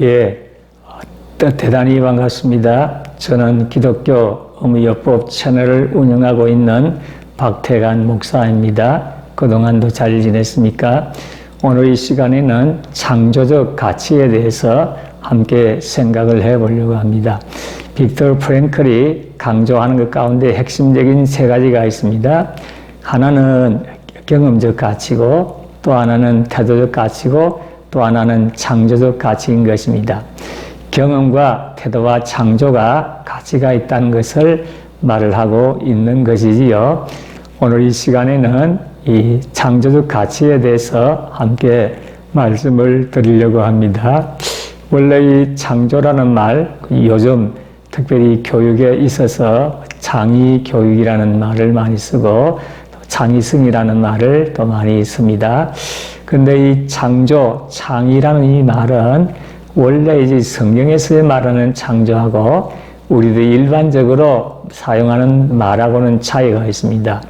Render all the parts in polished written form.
예, 대단히 반갑습니다. 저는 기독교 의무요법 채널을 운영하고 있는 박태관 목사입니다. 그동안도 잘 지냈습니까? 오늘 이 시간에는 창조적 가치에 대해서 함께 생각을 해보려고 합니다. 빅터 프랭클이 강조하는 것 가운데 핵심적인 세 가지가 있습니다. 하나는 경험적 가치고, 또 하나는 태도적 가치고, 또 하나는 창조적 가치인 것입니다. 경험과 태도와 창조가 가치가 있다는 것을 말을 하고 있는 것이지요. 오늘 이 시간에는 이 창조적 가치에 대해서 함께 말씀을 드리려고 합니다. 원래 이 창조라는 말, 요즘 특별히 교육에 있어서 창의 교육이라는 말을 많이 쓰고 창의성이라는 말을 또 많이 씁니다. 근데 이 창조, 창의라는 이 말은 원래 이제 성경에서 말하는 창조하고 우리들 일반적으로 사용하는 말하고는 차이가 있습니다.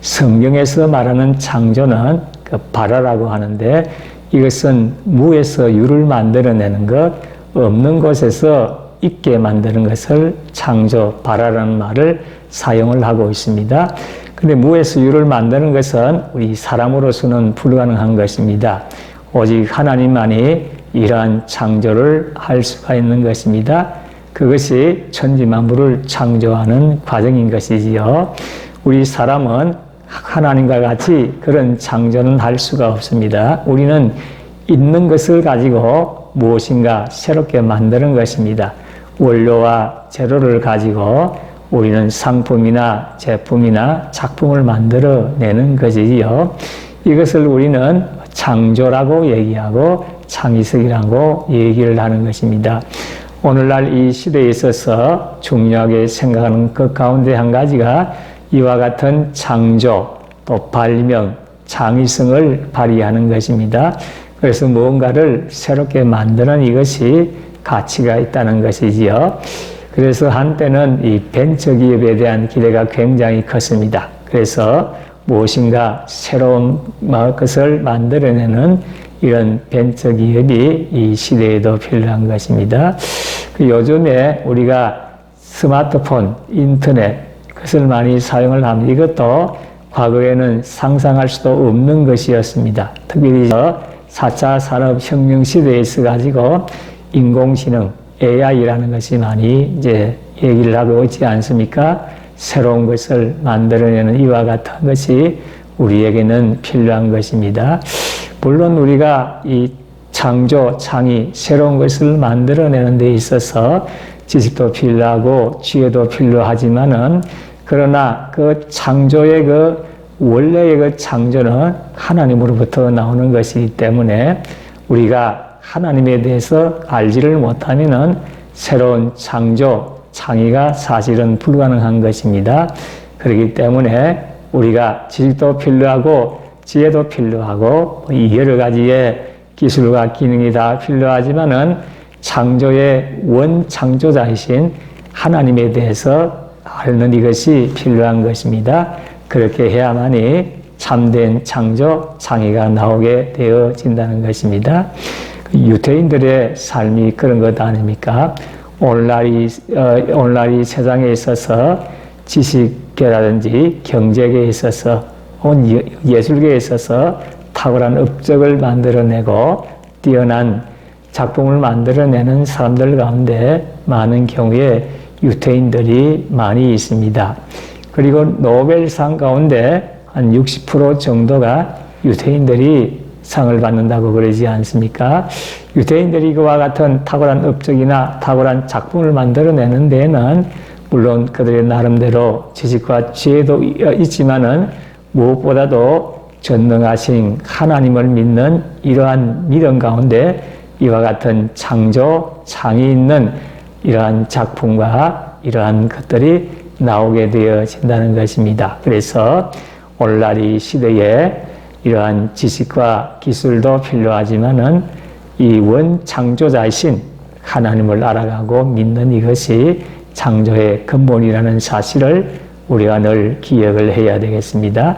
성경에서 말하는 창조는 그 발화라고 하는데 이것은 무에서 유를 만들어내는 것, 없는 곳에서 있게 만드는 것을 창조, 발화라는 말을 사용을 하고 있습니다. 근데 무에서 유를 만드는 것은 우리 사람으로서는 불가능한 것입니다. 오직 하나님만이 이러한 창조를 할 수가 있는 것입니다. 그것이 천지만물을 창조하는 과정인 것이지요. 우리 사람은 하나님과 같이 그런 창조는 할 수가 없습니다. 우리는 있는 것을 가지고 무엇인가 새롭게 만드는 것입니다. 원료와 재료를 가지고 우리는 상품이나 제품이나 작품을 만들어내는 것이지요. 이것을 우리는 창조라고 얘기하고 창의성이라고 얘기를 하는 것입니다. 오늘날 이 시대에 있어서 중요하게 생각하는 것 가운데 한 가지가 이와 같은 창조, 또 발명, 창의성을 발휘하는 것입니다. 그래서 무언가를 새롭게 만드는 이것이 가치가 있다는 것이지요. 그래서 한때는 이 벤처기업에 대한 기대가 굉장히 컸습니다. 그래서 무엇인가 새로운 것을 만들어내는 이런 벤처기업이 이 시대에도 필요한 것입니다. 요즘에 우리가 스마트폰, 인터넷, 그것을 많이 사용을 합니다. 이것도 과거에는 상상할 수도 없는 것이었습니다. 특별히 4차 산업혁명 시대에 있어가지고 인공지능, AI라는 것이 많이 이제 얘기를 하고 있지 않습니까? 새로운 것을 만들어내는 이와 같은 것이 우리에게는 필요한 것입니다. 물론 우리가 이 창조, 창의, 새로운 것을 만들어내는 데 있어서 지식도 필요하고 지혜도 필요하지만은 그러나 그 창조의 그 원래의 그 창조는 하나님으로부터 나오는 것이기 때문에 우리가 하나님에 대해서 알지를 못하면은 새로운 창조, 창의가 사실은 불가능한 것입니다. 그렇기 때문에 우리가 지식도 필요하고 지혜도 필요하고 여러 가지의 기술과 기능이 다 필요하지만은 창조의 원창조자이신 하나님에 대해서 알는 이것이 필요한 것입니다. 그렇게 해야만이 참된 창조, 창의가 나오게 되어진다는 것입니다. 유대인들의 삶이 그런 것 아닙니까? 오늘날 이 세상에 있어서 지식계라든지 경제계에 있어서 예술계에 있어서 탁월한 업적을 만들어내고 뛰어난 작품을 만들어내는 사람들 가운데 많은 경우에 유대인들이 많이 있습니다. 그리고 노벨상 가운데 한 60% 정도가 유대인들이 상을 받는다고 그러지 않습니까? 유대인들이 그와 같은 탁월한 업적이나 탁월한 작품을 만들어내는 데에는 물론 그들의 나름대로 지식과 지혜도 있지만은 무엇보다도 전능하신 하나님을 믿는 이러한 믿음 가운데 이와 같은 창조, 창의 있는 이러한 작품과 이러한 것들이 나오게 되어진다는 것입니다. 그래서 오늘날 이 시대에 이러한 지식과 기술도 필요하지만은 이 원창조자이신 하나님을 알아가고 믿는 이것이 창조의 근본이라는 사실을 우리가 늘 기억을 해야 되겠습니다.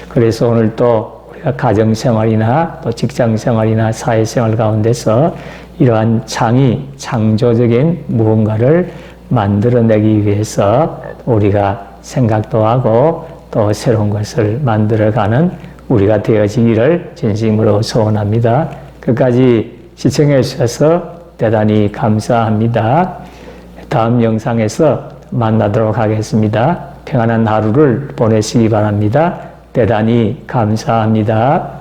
그래서 오늘 또 우리가 가정생활이나 또 직장생활이나 사회생활 가운데서 이러한 창조적인 무언가를 만들어내기 위해서 우리가 생각도 하고 또 새로운 것을 만들어가는 우리가 되어지기를 진심으로 소원합니다. 끝까지 시청해 주셔서 대단히 감사합니다. 다음 영상에서 만나도록 하겠습니다. 평안한 하루를 보내시기 바랍니다. 대단히 감사합니다.